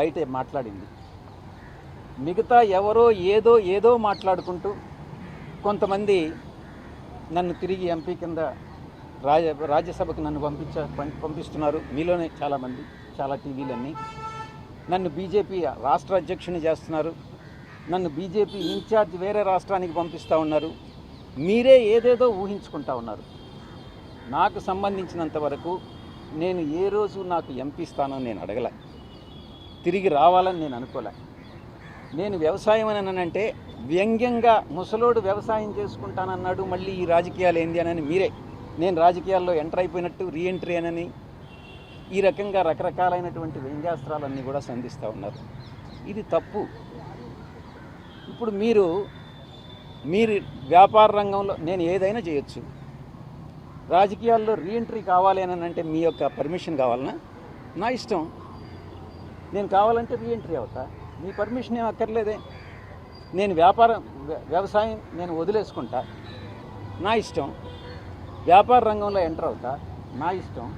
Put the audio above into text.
బయట మాట్లాడింది. మిగతా ఎవరో ఏదో మాట్లాడుకుంటూ కొంతమంది నన్ను తిరిగి ఎంపీ కింద రాజ్యసభకు నన్ను పంపిస్తున్నారు. మీలోనే చాలామంది, చాలా టీవీలన్నీ నన్ను బీజేపీ రాష్ట్ర అధ్యక్షుని చేస్తున్నారు, నన్ను బీజేపీ ఇన్ఛార్జ్ వేరే రాష్ట్రానికి పంపిస్తూ ఉన్నారు. మీరే ఏదేదో ఊహించుకుంటా ఉన్నారు. నాకు సంబంధించినంత వరకు నేను ఏ రోజు నాకు ఎంపీ స్థానం నేను అడగలే, తిరిగి రావాలని నేను అనుకోలే. నేను వ్యవసాయం అని అంటే వ్యంగ్యంగా ముసలోడు వ్యవసాయం చేసుకుంటానన్నాడు, మళ్ళీ ఈ రాజకీయాలు ఏంది అని మీరే నేను రాజకీయాల్లో ఎంటర్ అయిపోయినట్టు రీఎంట్రీ అని ఈ రకంగా రకరకాలైనటువంటి వ్యంగ్యాస్త్రాలన్నీ కూడా సంధిస్తూ ఉన్నారు. ఇది తప్పు. ఇప్పుడు మీరు వ్యాపార రంగంలో నేను ఏదైనా చేయొచ్చు, రాజకీయాల్లో రీఎంట్రీ కావాలి అని అంటే మీ యొక్క పర్మిషన్ కావాలన్నా నా ఇష్టం. నేను కావాలంటే రీఎంట్రీ అవుతా, మీ పర్మిషన్ ఏం అక్కర్లేదే. నేను వ్యవసాయం నేను వదిలేసుకుంటా, నా ఇష్టం. వ్యాపార రంగంలో ఎంటర్ అవుతా, నా ఇష్టం.